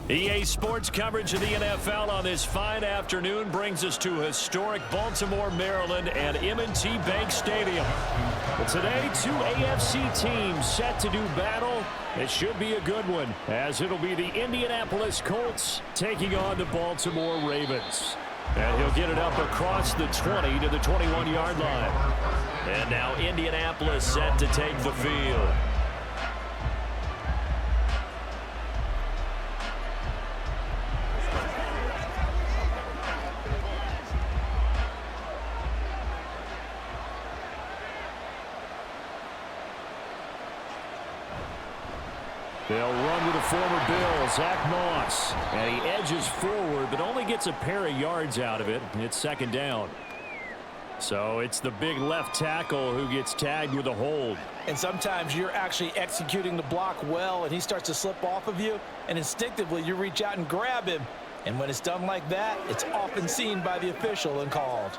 EA Sports coverage of the NFL on this fine afternoon brings us to historic Baltimore, Maryland and M&T Bank Stadium. But today, two AFC teams set to do battle. It should be a good one, as it'll be the Indianapolis Colts taking on the Baltimore Ravens. And he'll get it up across the 20 to the 21-yard line. And now Indianapolis set to take the field. They'll run with a former Bill, Zach Moss. And he edges forward, but only gets a pair of yards out of it. It's second down. So it's the big left tackle who gets tagged with a hold. And sometimes you're actually executing the block well, and he starts to slip off of you, and instinctively you reach out and grab him. And when it's done like that, it's often seen by the official and called.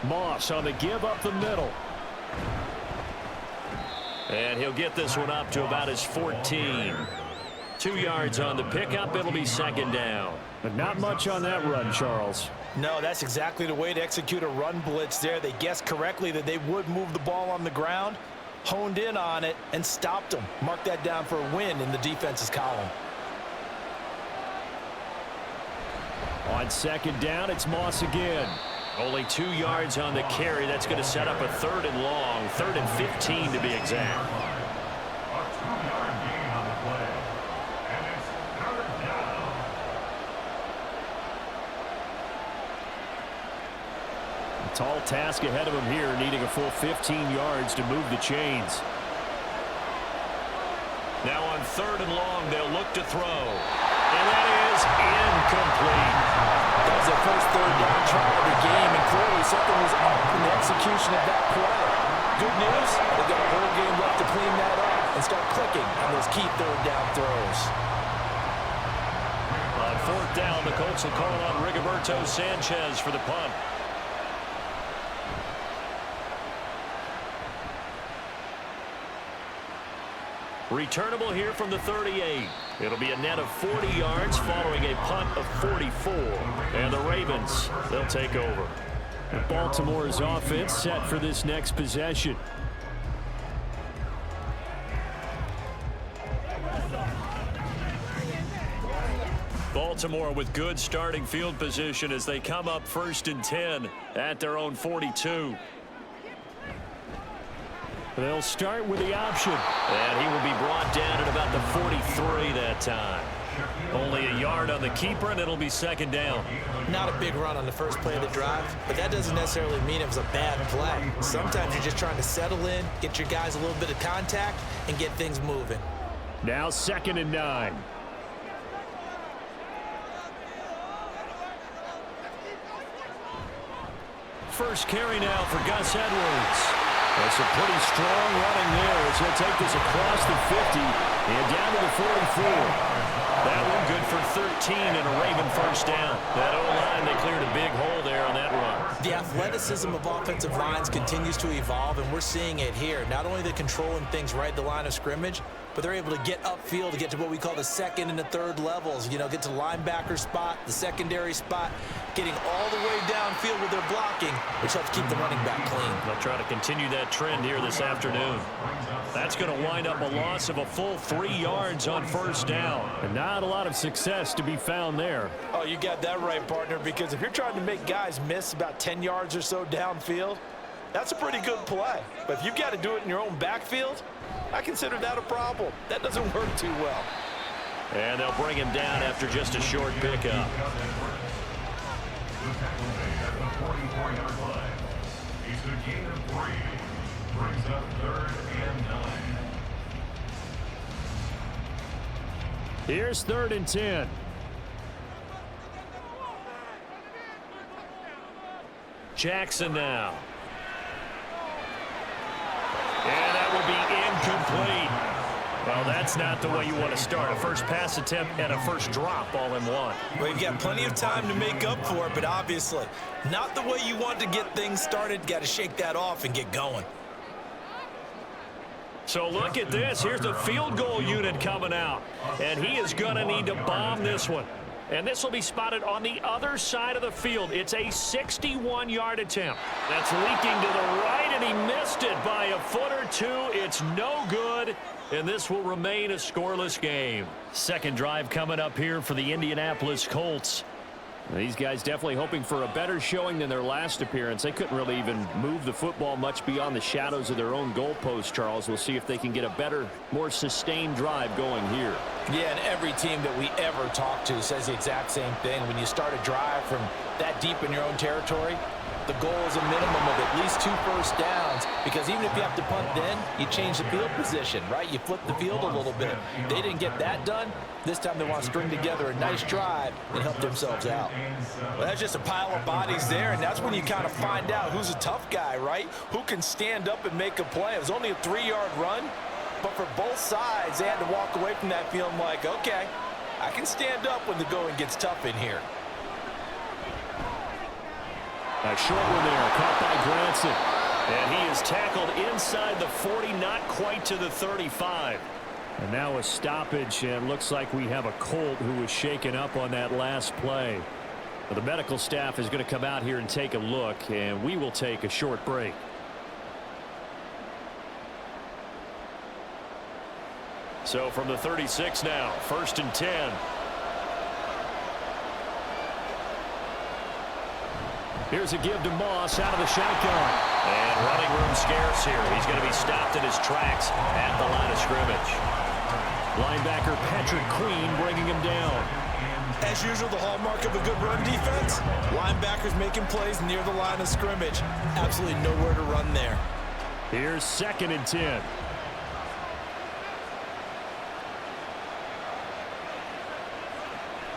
Moss on the give up the middle. And he'll get this one up to about his 14. 2 yards on the pickup. It'll be second down. But not much on that run, Charles. No, that's exactly the way to execute a run blitz there. They guessed correctly that they would move the ball on the ground, honed in on it, and stopped them. Mark that down for a win in the defense's column. On second down, it's Moss again. Only 2 yards on the carry. That's going to set up a third and long, 3rd and 15 to be exact. A tall task ahead of him here, needing a full 15 yards to move the chains. Now on 3rd and long, they'll look to throw. And that is incomplete. That was their first third down try of the game, and clearly something was up in the execution of that play. Good news, they've got a whole game left to clean that up and start clicking on those key third down throws. On 4th down, the Colts will call on Rigoberto Sanchez for the punt. Returnable here from the 38. It'll be a net of 40 yards following a punt of 44. And the Ravens, they'll take over. And Baltimore's offense set for this next possession. Baltimore with good starting field position as they come up 1st and 10 at their own 42. They'll start with the option. And he will be brought down at about the 43 that time. Only a yard on the keeper, and it'll be second down. Not a big run on the first play of the drive, but that doesn't necessarily mean it was a bad play. Sometimes you're just trying to settle in, get your guys a little bit of contact, and get things moving. Now 2nd and 9. First carry now for Gus Edwards. That's a pretty strong running there as he'll take this across the 50 and down to the 44. That one good for 13 and a Raven first down. That O-line, they cleared a big hole there on that run. The athleticism of offensive lines continues to evolve, and we're seeing it here. Not only they're controlling things right at the line of scrimmage, but they're able to get upfield to get to what we call the 2nd and the 3rd levels. You know, get to the linebacker spot, the secondary spot, getting all the way downfield with their blocking, which helps keep the running back clean. They'll try to continue that trend here this afternoon. That's going to wind up a loss of a full 3 yards on 1st down. And not a lot of success to be found there. Oh, you got that right, partner, because if you're trying to make guys miss about 10 yards or so downfield, that's a pretty good play. But if you've got to do it in your own backfield, I consider that a problem. That doesn't work too well. And they'll bring him down after just a short pickup. Here's 3rd and 10. Jackson now. And that will be incomplete. Well, that's That's not the way you want to start. A first pass attempt and a first drop all in one. Well, you've got plenty of time to make up for it, but obviously not the way you want to get things started. Got to shake that off and get going. So look at this. Here's the field goal unit coming out. And he is going to need to bomb this one. And this will be spotted on the other side of the field. It's a 61-yard attempt. That's leaking to the right, and he missed it by a foot or two. It's no good, and this will remain a scoreless game. Second drive coming up here for the Indianapolis Colts. These guys definitely hoping for a better showing than their last appearance. They couldn't really even move the football much beyond the shadows of their own goalpost, Charles. We'll see if they can get a better, more sustained drive going here. Yeah, and every team that we ever talk to says the exact same thing. When you start a drive from that deep in your own territory, the goal is a minimum of at least 2 first downs, because even if you have to punt then, you change the field position, right? You flip the field a little bit. They didn't get that done. This time they want to string together a nice drive and help themselves out. Well, that's just a pile of bodies there, and that's when you kind of find out who's a tough guy, right? Who can stand up and make a play. It was only a 3-yard run, but for both sides, they had to walk away from that feeling like, okay, I can stand up when the going gets tough in here. A short one there, caught by Granson. And he is tackled inside the 40, not quite to the 35. And now a stoppage, and looks like we have a Colt who was shaken up on that last play. Well, the medical staff is going to come out here and take a look, and we will take a short break. So from the 36 now, 1st and 10. Here's a give to Moss out of the shotgun. And running room scarce here. He's going to be stopped in his tracks at the line of scrimmage. Linebacker Patrick Queen bringing him down. As usual, the hallmark of a good run defense, linebackers making plays near the line of scrimmage. Absolutely nowhere to run there. Here's 2nd and 10.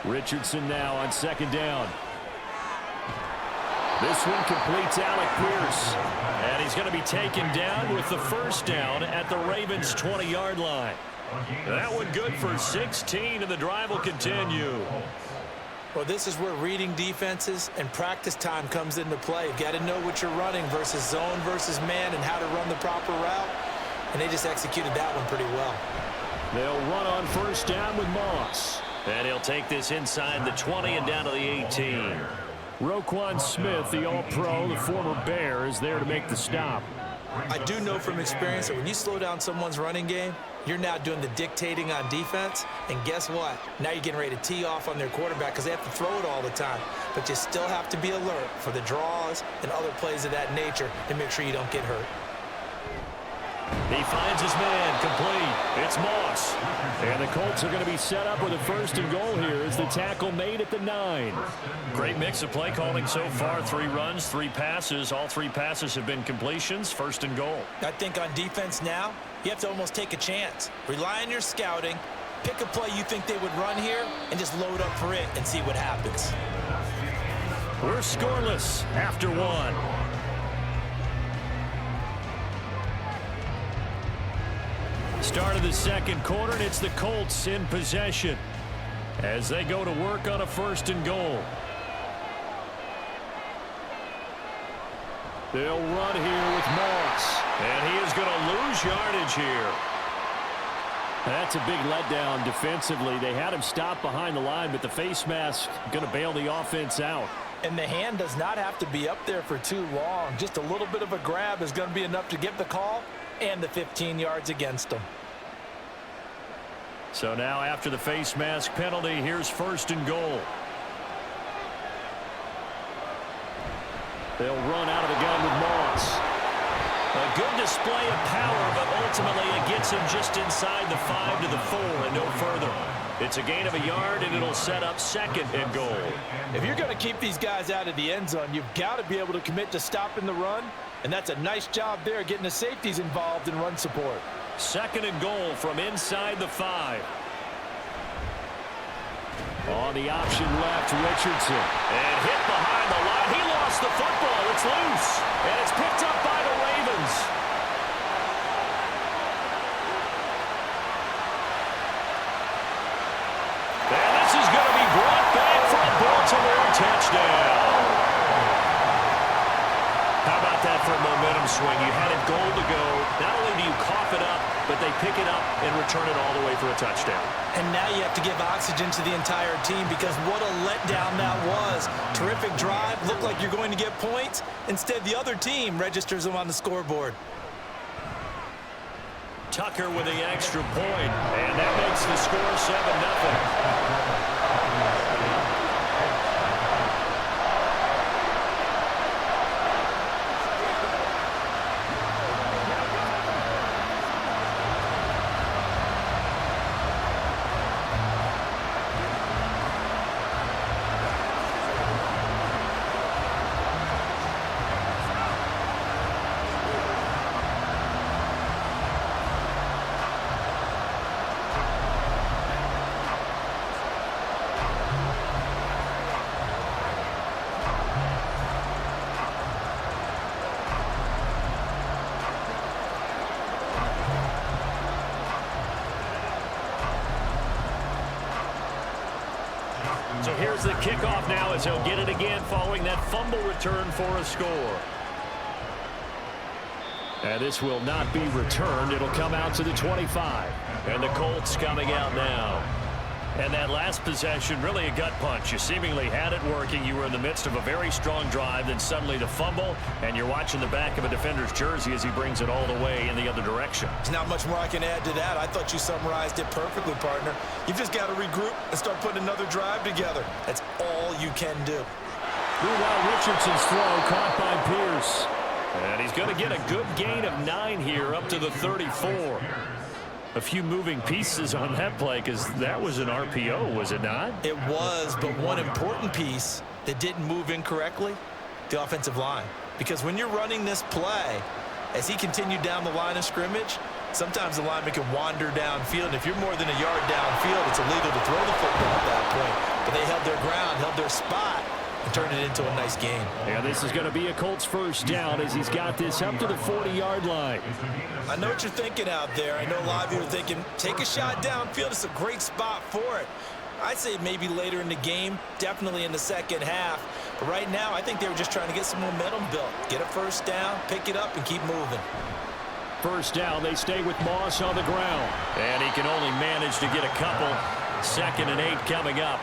Richardson now on 2nd down. This one completes Alec Pierce. And he's going to be taken down with the 1st down at the Ravens' 20-yard line. That one good for 16, and the drive will continue. Well, this is where reading defenses and practice time comes into play. You've got to know what you're running versus zone versus man and how to run the proper route. And they just executed that one pretty well. They'll run on 1st down with Moss. And he'll take this inside the 20 and down to the 18. Roquan Smith, the All-Pro, the former Bear, is there to make the stop. I do know from experience that when you slow down someone's running game, you're now doing the dictating on defense. And guess what? Now you're getting ready to tee off on their quarterback because they have to throw it all the time. But you still have to be alert for the draws and other plays of that nature and make sure you don't get hurt. He finds his man, complete. It's Moss. And the Colts are going to be set up with a 1st and goal here as the tackle made at the 9. Great mix of play calling so far. 3 runs, 3 passes. All 3 passes have been completions. 1st and goal. I think on defense now, you have to almost take a chance. Rely on your scouting. Pick a play you think they would run here and just load up for it and see what happens. We're scoreless after 1. Start of the 2nd quarter, and it's the Colts in possession as they go to work on a 1st and goal. They'll run here with Moss, and he is going to lose yardage here. That's a big letdown defensively. They had him stopped behind the line, but the face mask going to bail the offense out. And the hand does not have to be up there for too long. Just a little bit of a grab is going to be enough to get the call and the 15 yards against them. So now after the face mask penalty, here's 1st and goal. They'll run out of the gun with Moss. A good display of power, but ultimately it gets him just inside the 5 to the 4 and no further. It's a gain of a yard, and it'll set up 2nd and goal. If you're going to keep these guys out of the end zone, you've got to be able to commit to stopping the run, and that's a nice job there getting the safeties involved in run support. 2nd and goal from inside the 5. On the option left, Richardson. And hit behind the line. He lost the football. It's loose. And it's picked up by the Ravens. that for a momentum swing? You had it goal to go. Not only do you cough it up, but they pick it up and return it all the way for a touchdown. And now you have to give oxygen to the entire team because what a letdown that was. Terrific drive. Looked like you're going to get points. Instead, the other team registers them on the scoreboard. Tucker with the extra point, and that makes the score 7-0. So here's the kickoff now as he'll get it again following that fumble return for a score. And this will not be returned. It'll come out to the 25. And the Colts coming out now. And that last possession, really a gut punch. You seemingly had it working. You were in the midst of a very strong drive. Then suddenly the fumble, and you're watching the back of a defender's jersey as he brings it all the way in the other direction. There's not much more I can add to that. I thought you summarized it perfectly, partner. You've just got to regroup and start putting another drive together. That's all you can do. Meanwhile, Richardson's throw caught by Pierce. And he's going to get a good gain of 9 here up to the 34. A few moving pieces on that play because that was an RPO, was it not? It was, but one important piece that didn't move incorrectly, the offensive line. Because when you're running this play, as he continued down the line of scrimmage, sometimes the lineman can wander downfield. And if you're more than a yard downfield, it's illegal to throw the football at that point. But they held their ground, held their spot, and turned it into a nice game. Yeah, this is going to be a Colts first down as he's got this up to the 40-yard line. I know what you're thinking out there. I know a lot of you are thinking, take a shot downfield. It's a great spot for it. I'd say maybe later in the game, definitely in the second half. But right now, I think they were just trying to get some momentum built. Get a first down, pick it up, and keep moving. First down, they stay with Moss on the ground. And he can only manage to get a couple. 2nd and 8 coming up.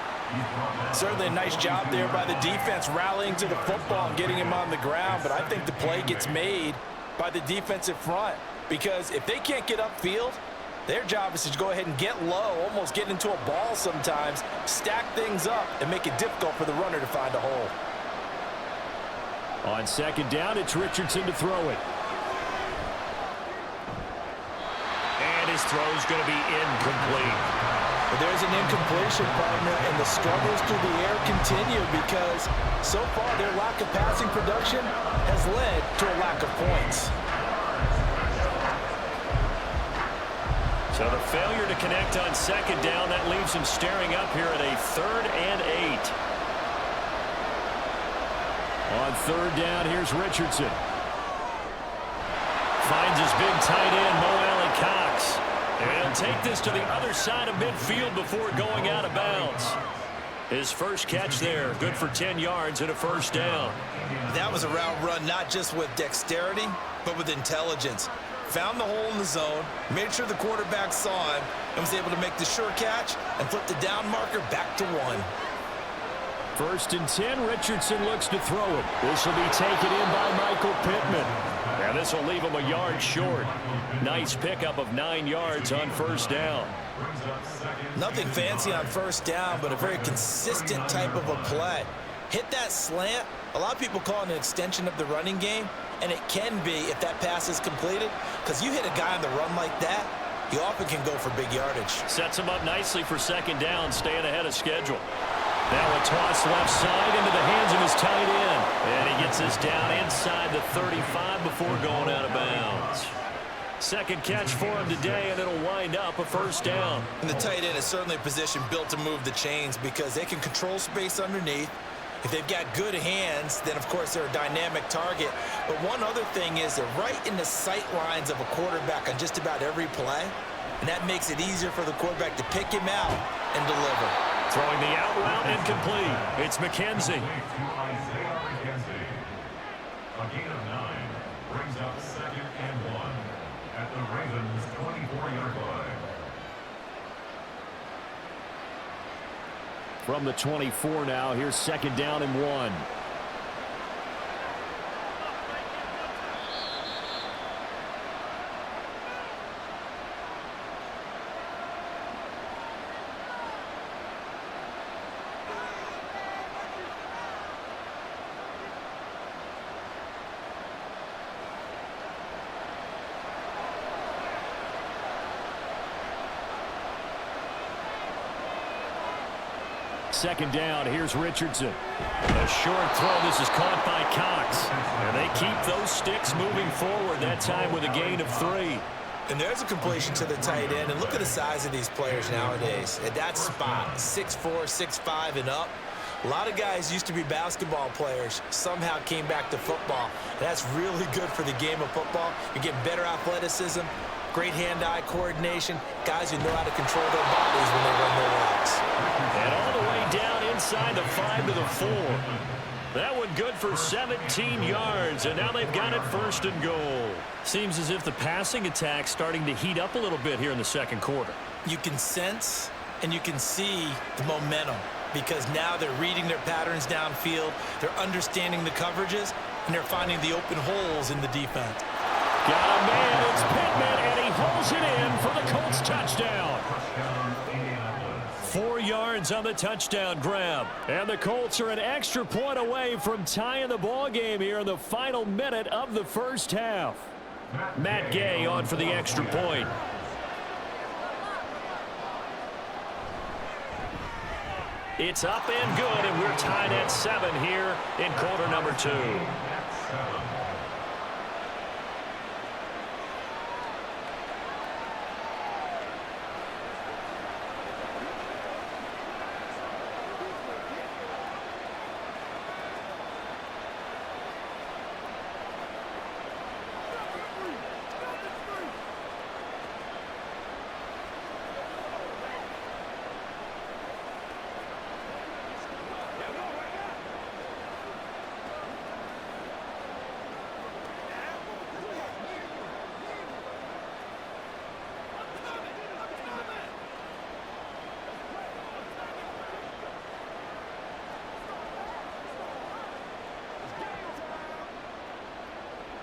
Certainly a nice job there by the defense rallying to the football and getting him on the ground. But I think the play gets made by the defensive front. Because if they can't get upfield, their job is to go ahead and get low, almost get into a ball sometimes, stack things up, and make it difficult for the runner to find a hole. On 2nd down, it's Richardson to throw it. And his throw is going to be incomplete. But there's an incompletion, partner, and the struggles through the air continue because so far their lack of passing production has led to a lack of points. So the failure to connect on 2nd down, that leaves him staring up here at a 3rd and 8. On 3rd down, here's Richardson. Finds his big tight end, Mo Alley-Cox. And take this to the other side of midfield before going out of bounds. His first catch there, good for 10 yards and a first down. That was a route run not just with dexterity, but with intelligence. Found the hole in the zone, made sure the quarterback saw him, and was able to make the sure catch and flip the down marker back to 1. 1st and 10, Richardson looks to throw it. This will be taken in by Michael Pittman. And this will leave him a yard short. Nice pickup of 9 yards on 1st down. Nothing fancy on 1st down, but a very consistent type of a play. Hit that slant. A lot of people call it an extension of the running game, and it can be if that pass is completed, because you hit a guy on the run like that, you often can go for big yardage. Sets him up nicely for 2nd down, staying ahead of schedule. Now a toss left side into the hands of his tight end. And he gets this down inside the 35 before going out of bounds. 2nd catch for him today, and it'll wind up a 1st down. And the tight end is certainly a position built to move the chains because they can control space underneath. If they've got good hands, then, of course, they're a dynamic target. But one other thing is they're right in the sight lines of a quarterback on just about every play. And that makes it easier for the quarterback to pick him out and deliver. Throwing the out route incomplete. It's McKenzie. Brings up 2nd and 1 at the Ravens 24-yard line. From the 24 now, here's 2nd down and 1. Second down, here's Richardson. A short throw, this is caught by Cox. And they keep those sticks moving forward, that time with a gain of 3. And there's a completion to the tight end. And look at the size of these players nowadays. At that spot, 6'4", 6'5", and up. A lot of guys used to be basketball players, somehow came back to football. That's really good for the game of football. You get better athleticism, great hand-eye coordination, guys who know how to control their bodies when they run their routes. And all the way down inside the 5 to the 4. That one good for 17 yards, and now they've got it 1st and goal. Seems as if the passing attack's starting to heat up a little bit here in the second quarter. You can sense and you can see the momentum because now they're reading their patterns downfield, they're understanding the coverages, and they're finding the open holes in the defense. Got a man, it's Pittman, and he holds it in for the Colts touchdown. 4 yards on the touchdown grab. And the Colts are an extra point away from tying the ball game here in the final minute of the first half. Matt Gay on for the extra point. It's up and good, and we're tied at 7 here in quarter number 2.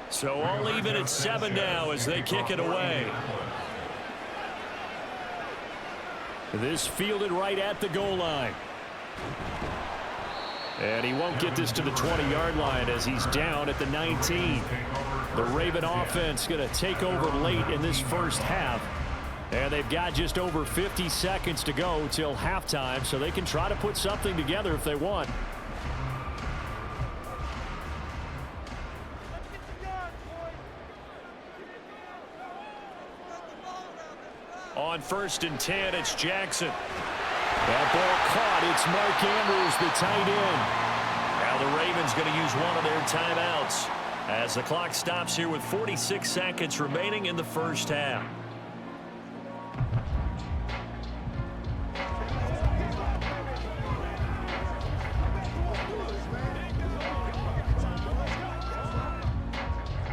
So all even at 7 now as they kick it away. This fielded right at the goal line. And he won't get this to the 20-yard line as he's down at the 19. The Raven offense going to take over late in this first half. And they've got just over 50 seconds to go till halftime, so they can try to put something together if they want. On 1st and 10, it's Jackson. That ball caught. It's Mark Andrews, the tight end. Now the Ravens going to use one of their timeouts as the clock stops here with 46 seconds remaining in the first half.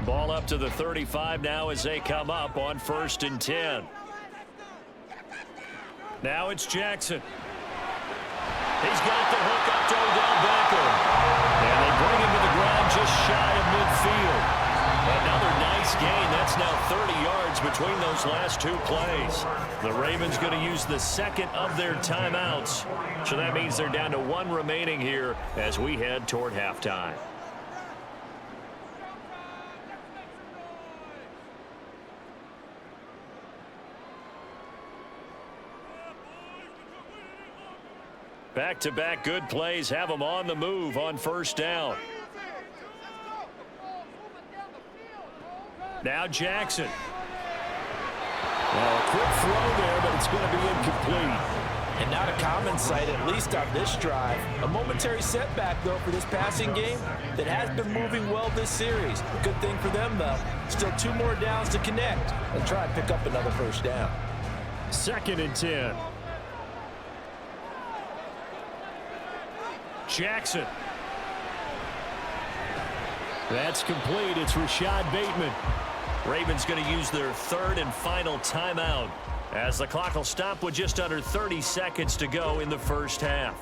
Ball up to the 35 now as they come up on 1st and 10. Now it's Jackson. He's got the hook up to Odell Beckham. And they bring him to the ground just shy of midfield. Another nice gain. That's now 30 yards between those last 2 plays. The Ravens going to use the second of their timeouts. So that means they're down to 1 remaining here as we head toward halftime. Back-to-back good plays have them on the move on 1st down. Now Jackson. Well, a quick throw there, but it's going to be incomplete. And not a common sight, at least on this drive. A momentary setback, though, for this passing game that has been moving well this series. Good thing for them, though. Still 2 more downs to connect and try and pick up another 1st down. 2nd and 10. Jackson. That's complete. It's Rashad Bateman. Ravens going to use their third and final timeout as the clock will stop with just under 30 seconds to go in the first half.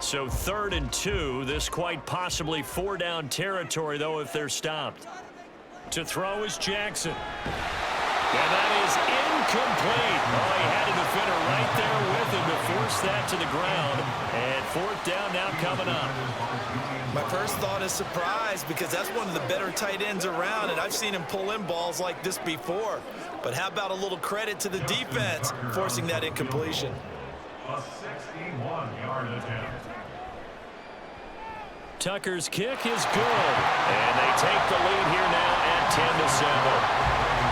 So 3rd and 2. This quite possibly 4-down territory, though, if they're stopped. To throw is Jackson. And that is incomplete. Oh, he had a defender right there with him to force that to the ground. And 4th down now coming up. My first thought is surprise, because that's one of the better tight ends around, and I've seen him pull in balls like this before. But how about a little credit to the defense forcing that incompletion? A 61-yard attempt. Tucker's kick is good. And they take the lead here now at 10-7.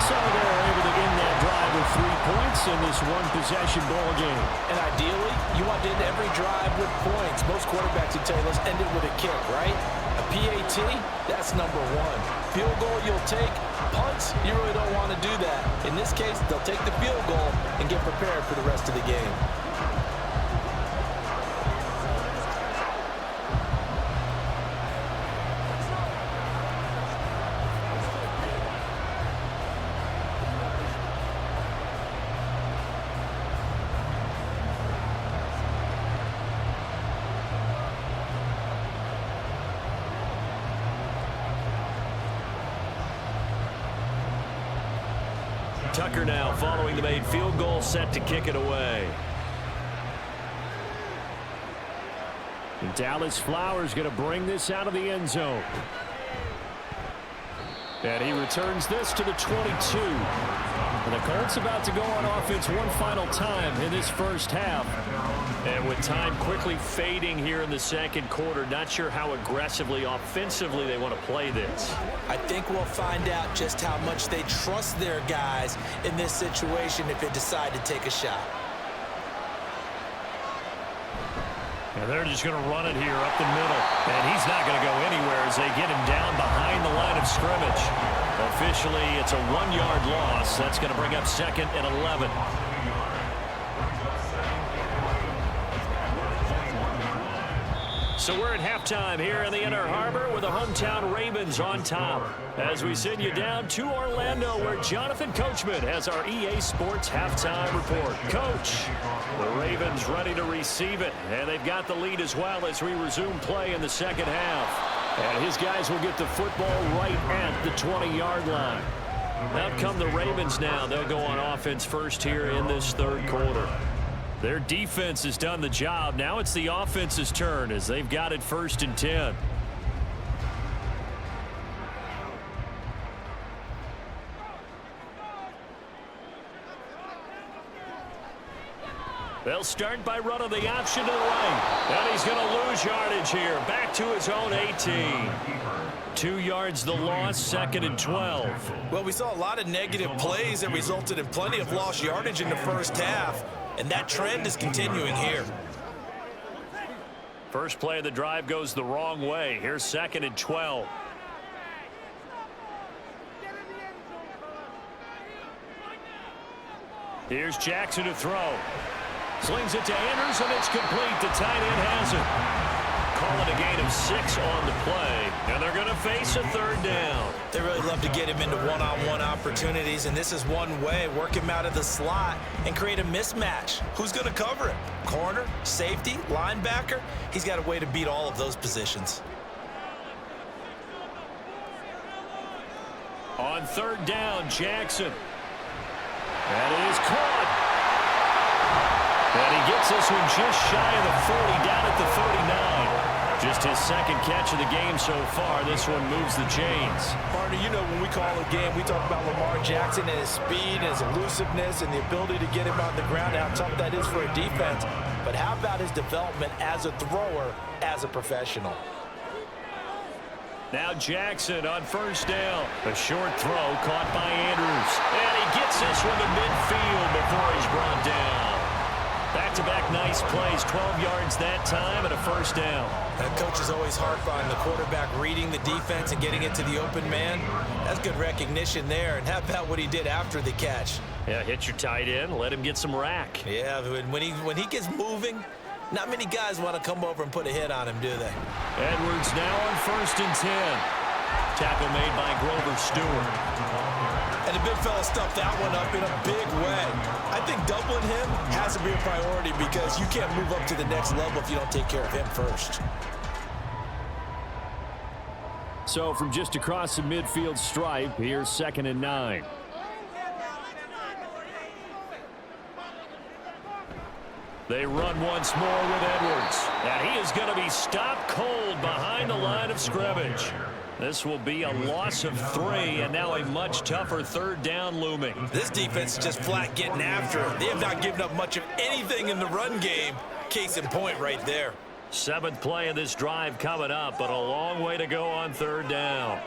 So they're able to end that drive with 3 points in this one-possession ball game. And ideally, you want to end every drive with points. Most quarterbacks would tell you, let's end it with a kick, right? A PAT, that's number 1. Field goal you'll take. Punts, you really don't want to do that. In this case, they'll take the field goal and get prepared for the rest of the game. Tucker now following the made field goal, set to kick it away. And Dallas Flowers going to bring this out of the end zone. And he returns this to the 22. And the Colts about to go on offense one final time in this first half. And with time quickly fading here in the second quarter, not sure how aggressively, offensively they want to play this. I think we'll find out just how much they trust their guys in this situation if they decide to take a shot. And they're just going to run it here up the middle. And he's not going to go anywhere as they get him down behind the line of scrimmage. Officially, it's a 1-yard loss. That's going to bring up 2nd and 11. So we're at halftime here in the Inner Harbor with the hometown Ravens on top. As we send you down to Orlando, where Jonathan Coachman has our EA Sports halftime report. Coach, the Ravens ready to receive it, and they've got the lead as well as we resume play in the second half. And his guys will get the football right at the 20-yard line. Out come the Ravens now. They'll go on offense first here in this third quarter. Their defense has done the job. Now it's the offense's turn as they've got it 1st and 10. They'll start by running the option to the right. And he's going to lose yardage here. Back to his own 18. 2 yards the loss, 2nd and 12. Well, we saw a lot of negative plays that resulted in plenty of lost yardage in the first half. And that trend is continuing here. First play of the drive goes the wrong way. Here's 2nd and 12. Here's Jackson to throw. Slings it to Andrews, and it's complete. The tight end has it. Call it a gain of 6 on the play, and they're going to face a 3rd down. They really love to get him into one-on-one opportunities, and this is one way. Work him out of the slot and create a mismatch. Who's going to cover him? Corner, safety, linebacker? He's got a way to beat all of those positions. On 3rd down, Jackson. That is caught. And he gets this one just shy of the 40, down at the 39. Just his 2nd catch of the game so far. This one moves the chains. Partner, you know when we call a game, we talk about Lamar Jackson and his speed and his elusiveness and the ability to get him on the ground and how tough that is for a defense. But how about his development as a thrower, as a professional? Now Jackson on 1st down. A short throw caught by Andrews. And he gets this one to midfield before he's brought down. Back-to-back nice plays, 12 yards that time and a 1st down. That coach is always harp on the quarterback reading the defense and getting it to the open man. That's good recognition there. And how about what he did after the catch? Yeah, hit your tight end, let him get some rack. Yeah, when he gets moving, not many guys want to come over and put a hit on him, do they? Edwards now on 1st and 10. Tackle made by Grover Stewart. And the big fella stuffed that one up in a big way. I think doubling him has to be a priority because you can't move up to the next level if you don't take care of him first. So from just across the midfield stripe, here's 2nd and 9. They run once more with Edwards. And he is going to be stopped cold behind the line of scrimmage. This will be a loss of 3, and now a much tougher 3rd down looming. This defense is just flat getting after it. They have not given up much of anything in the run game. Case in point right there. 7th play of this drive coming up, but a long way to go on 3rd down.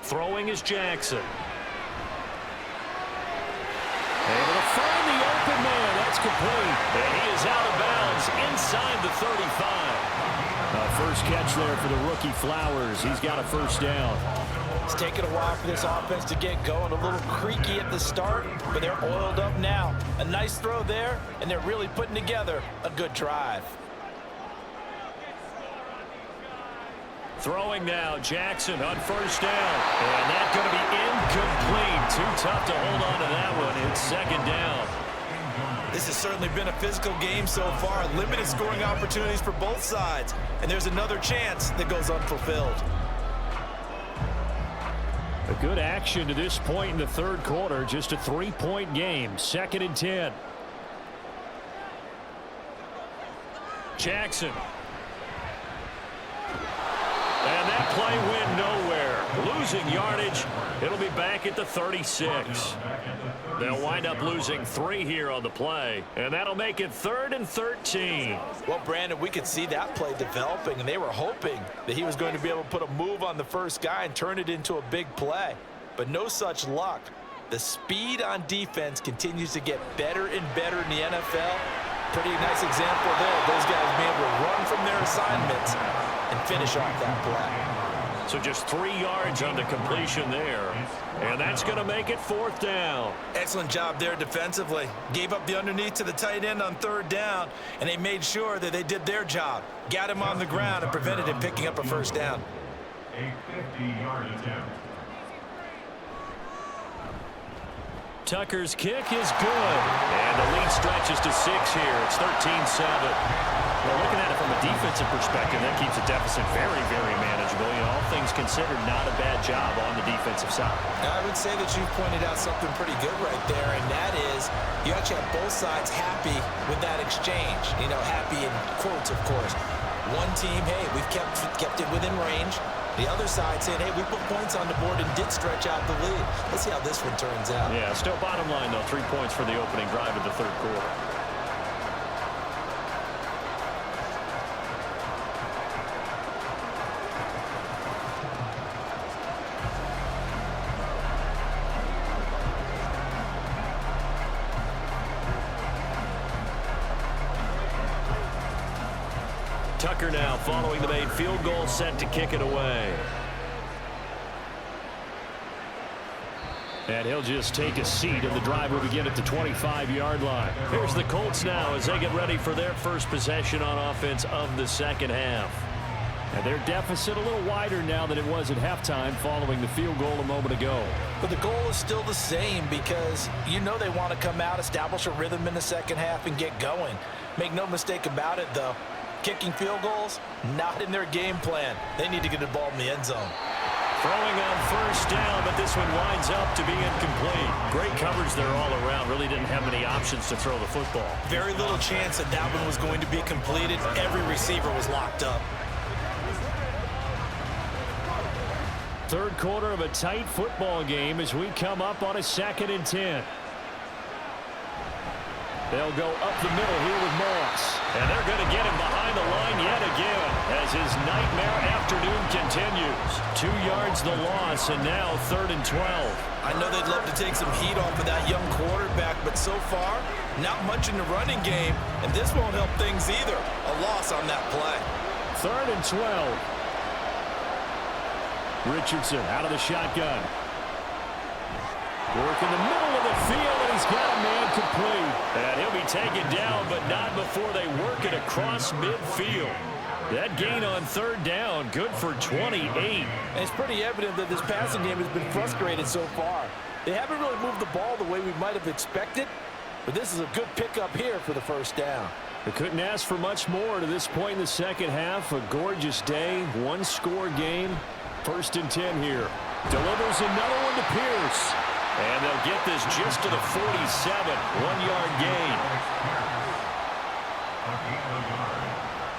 Throwing is Jackson. Able to find the open man. That's complete. And he is out of bounds inside the 35. First catch there for the rookie Flowers. He's got a 1st down. It's taken a while for this offense to get going. A little creaky at the start, but they're oiled up now. A nice throw there, and they're really putting together a good drive. Throwing now, Jackson on 1st down. And that's going to be incomplete. Too tough to hold on to that one. It's 2nd down. This has certainly been a physical game so far. Limited scoring opportunities for both sides. And there's another chance that goes unfulfilled. A good action to this point in the 3rd quarter. Just a 3-point game. 2nd and 10. Jackson. And that play went nowhere. Losing yardage. It'll be back at the 36. They'll wind up losing 3 here on the play. And that'll make it 3rd and 13. Well, Brandon, we could see that play developing, and they were hoping that he was going to be able to put a move on the first guy and turn it into a big play. But no such luck. The speed on defense continues to get better and better in the NFL. Pretty nice example there. Those guys being able to run from their assignments and finish off that play. So just 3 yards on the completion there. And that's going to make it 4th down. Excellent job there defensively. Gave up the underneath to the tight end on 3rd down, and they made sure that they did their job. Got him on the ground and prevented him picking up a 1st down. A 50-yard attempt. Tucker's kick is good. And the lead stretches to 6 here. It's 13-7. Well, looking at it from a defensive perspective, that keeps the deficit very, very manageable. You know, all things considered, not a bad job on the defensive side. I would say that you pointed out something pretty good right there, and that is you actually have both sides happy with that exchange. You know, happy in quotes, of course. One team, hey, we've kept it within range. The other side saying, hey, we put points on the board and did stretch out the lead. Let's see how this one turns out. Yeah, still bottom line, though, 3 points for the opening drive of the 3rd quarter. Tucker now following the made field goal, set to kick it away. And he'll just take a seat, and the drive will begin at the 25-yard line. Here's the Colts now as they get ready for their first possession on offense of the 2nd half. And their deficit a little wider now than it was at halftime following the field goal a moment ago. But the goal is still the same because you know they want to come out, establish a rhythm in the 2nd half, and get going. Make no mistake about it, though. Kicking field goals, not in their game plan. They need to get the ball in the end zone. Throwing on 1st down, but this one winds up to be incomplete. Great coverage there all around. Really didn't have many options to throw the football. Very little chance that that one was going to be completed. Every receiver was locked up. 3rd quarter of a tight football game as we come up on a 2nd and 10. They'll go up the middle here with Moss. And they're going to get him behind the line yet again as his nightmare afternoon continues. 2 yards the loss, and now 3rd and 12. I know they'd love to take some heat off of that young quarterback, but so far, not much in the running game, and this won't help things either. A loss on that play. 3rd and 12. Richardson out of the shotgun. Work in the middle of the field, and he's got a man complete. And he'll be taken down, but not before they work it across midfield. That gain on third down, good for 28. And it's pretty evident that this passing game has been frustrated so far. They haven't really moved the ball the way we might have expected, but this is a good pickup here for the first down. They couldn't ask for much more to this point in the second half. A gorgeous day, one-score game. 1st and 10 here. Delivers another one to Pierce. And they'll get this just to the 47. 1-yard gain. A gain of a yard.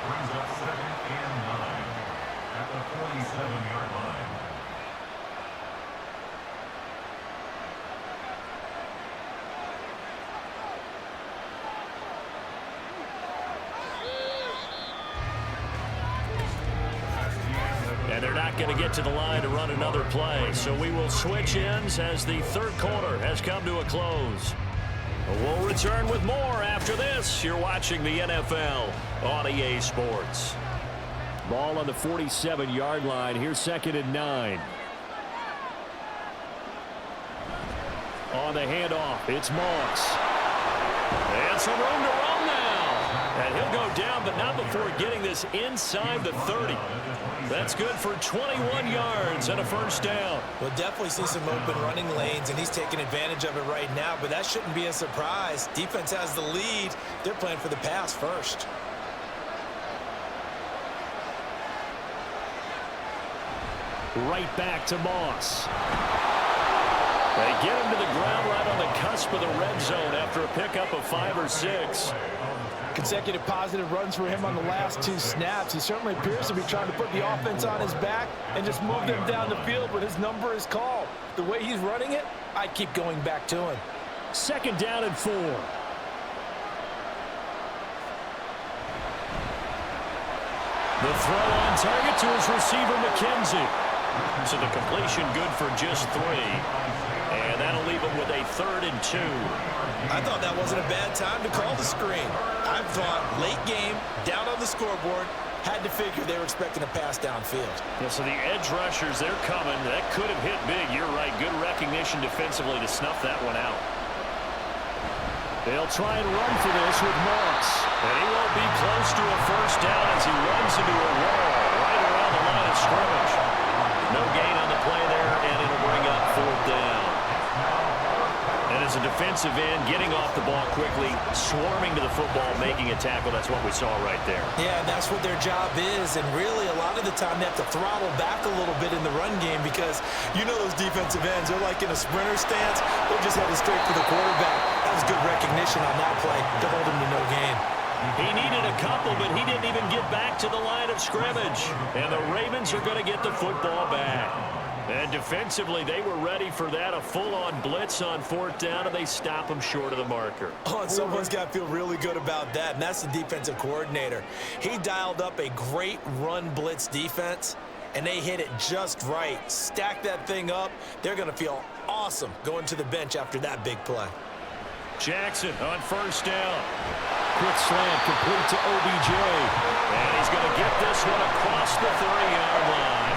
Brings up 2nd and 9 at the 47-yard line. And they're not going to get to the line to run another play. So we will switch ends as the third quarter has come to a close. We'll return with more after this. You're watching the NFL on EA Sports. Ball on the 47-yard line. Here's 2nd and 9. On the handoff, it's Moss. And some room to run now. And he'll go down, but not before getting this inside the 30. That's good for 21 yards and a first down. We'll definitely see some open running lanes, and he's taking advantage of it right now, but that shouldn't be a surprise. Defense has the lead. They're playing for the pass first. Right back to Moss. They get him to the ground right on the cusp of the red zone after a pickup of 5 or 6. Consecutive positive runs for him on the last 2 snaps. He certainly appears to be trying to put the offense on his back and just move them down the field when his number is called. The way he's running it, I keep going back to him. 2nd down and 4. The throw on target to his receiver, McKenzie. So the completion good for just 3. And that'll leave him with a 3rd and 2. I thought that wasn't a bad time to call the screen. I thought late game, down on the scoreboard, had to figure they were expecting a pass downfield. Yeah, so the edge rushers, they're coming. That could have hit big. You're right. Good recognition defensively to snuff that one out. They'll try and run for this with Moss. And he won't be close to a first down as he runs into a wall right around the line of scrimmage. No gain on the play there, and it'll bring up 4th down. And as a defensive end, getting off the ball quickly, swarming to the football, making a tackle, that's what we saw right there. Yeah, that's what their job is, and really a lot of the time they have to throttle back a little bit in the run game because you know those defensive ends, they're like in a sprinter stance, they're just headed straight for the quarterback. That was good recognition on that play to hold him to no gain. He needed a couple, but he didn't even get back to the line of scrimmage. And the Ravens are going to get the football back. And defensively, they were ready for that, a full-on blitz on 4th down, and they stop him short of the marker. Oh, and someone's got to feel really good about that, and that's the defensive coordinator. He dialed up a great run blitz defense, and they hit it just right. Stack that thing up. They're going to feel awesome going to the bench after that big play. Jackson on 1st down. Quick slant complete to OBJ. And he's going to get this one across the 30-yard line.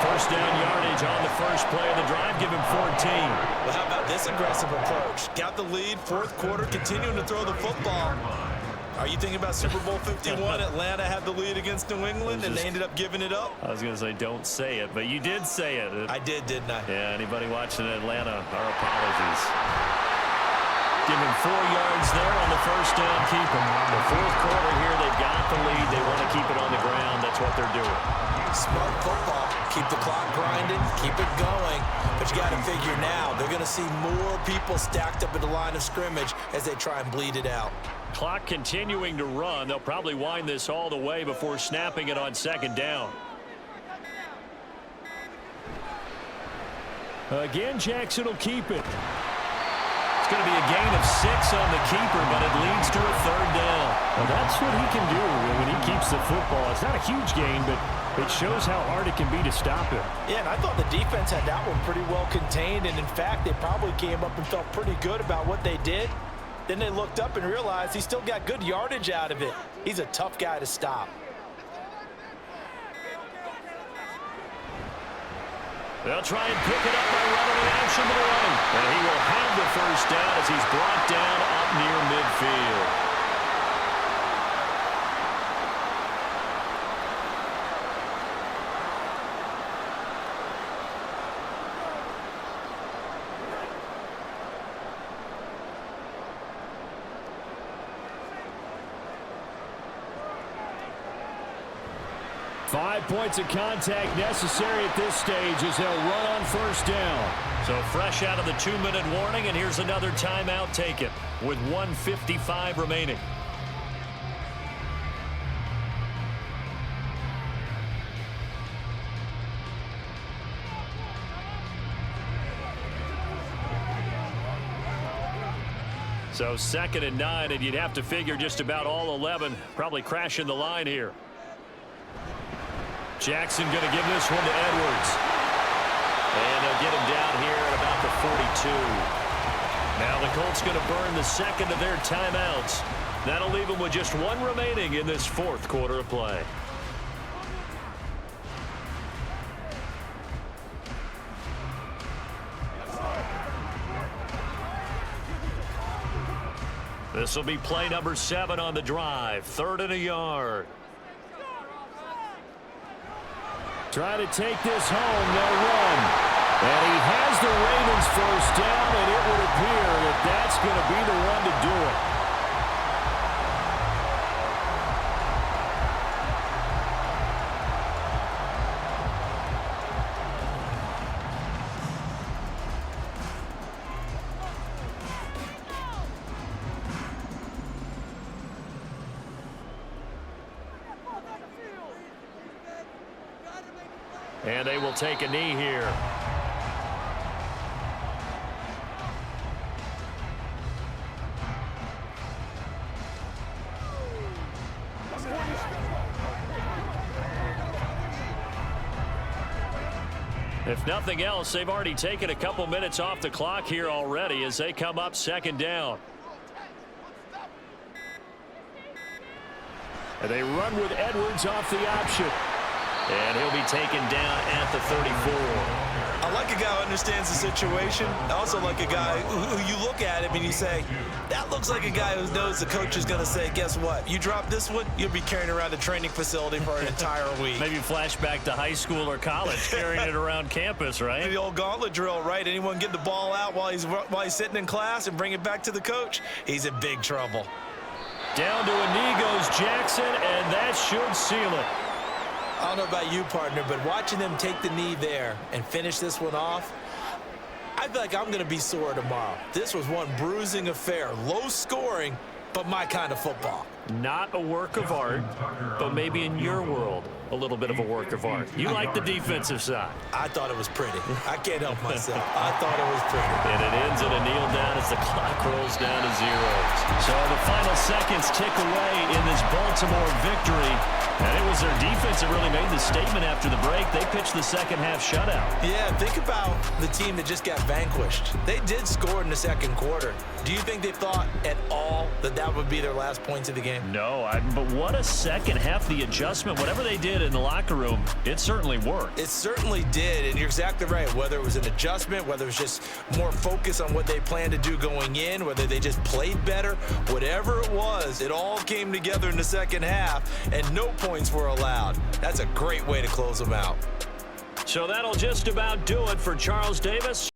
First down yardage on the first play of the drive. Give him 14. Well, how about this aggressive approach? Got the lead, 4th quarter, continuing to throw the football. Are you thinking about Super Bowl 51? Atlanta had the lead against New England, and they ended up giving it up? I was going to say don't say it, but you did say it. I did, didn't I? Yeah, anybody watching Atlanta, our apologies. Give him 4 yards there on the first down, keep him. The 4th quarter here, they've got the lead. They want to keep it on the ground. That's what they're doing. Smart football. Keep the clock grinding. Keep it going. But you got to figure now, they're going to see more people stacked up at the line of scrimmage as they try and bleed it out. Clock continuing to run. They'll probably wind this all the way before snapping it on 2nd down. Again, Jackson will keep it. It's going to be a gain of 6 on the keeper, but it leads to a 3rd down. Well, that's what he can do when he keeps the football. It's not a huge gain, but it shows how hard it can be to stop him. Yeah, and I thought the defense had that one pretty well contained, and in fact, they probably came up and felt pretty good about what they did. Then they looked up and realized he still got good yardage out of it. He's a tough guy to stop. They'll try and pick it up by running an action to the right. And he will have the first down as he's brought down up near midfield. 5 points of contact necessary at this stage as they'll run on first down. So fresh out of the 2-minute warning, and here's another timeout taken with 1:55 remaining. So 2nd and 9, and you'd have to figure just about all 11 probably crashing the line here. Jackson going to give this one to Edwards. And they'll get him down here at about the 42. Now the Colts going to burn the second of their timeouts. That'll leave them with just 1 remaining in this 4th quarter of play. This will be play number 7 on the drive. 3rd and a yard. Trying to take this home, they'll run. And he has the Ravens first down, and it would appear that that's going to be the one to do it. And they will take a knee here. If nothing else, they've already taken a couple minutes off the clock here already as they come up 2nd down. And they run with Edwards off the option. And he'll be taken down at the 34. I like a guy who understands the situation. I also like a guy who you look at him and you say, that looks like a guy who knows the coach is going to say, guess what? You drop this one, you'll be carrying around a training facility for an entire week. Maybe flashback to high school or college, carrying it around campus, right? The old gauntlet drill, right? Anyone get the ball out while he's sitting in class and bring it back to the coach? He's in big trouble. Down to a knee goes Jackson, and that should seal it. I don't know about you, partner, but watching them take the knee there and finish this one off, I feel like I'm going to be sore tomorrow. This was one bruising affair. Low scoring, but my kind of football. Not a work of art, but maybe in your world, a little bit of a work of art. You like the defensive side. I thought it was pretty. I can't help myself. I thought it was pretty. And it ends in a kneel down as the clock rolls down to 0. So the final seconds tick away in this Baltimore victory. And it was their defense that really made the statement after the break. They pitched the second-half shutout. Yeah, think about the team that just got vanquished. They did score in the 2nd quarter. Do you think they thought at all that that would be their last points of the game? No, but what a second half. The adjustment, whatever they did in the locker room, it certainly worked. It certainly did, and you're exactly right. Whether it was an adjustment, whether it was just more focus on what they planned to do going in, whether they just played better, whatever it was, it all came together in the 2nd half, and no points were allowed. That's a great way to close them out. So that'll just about do it for Charles Davis.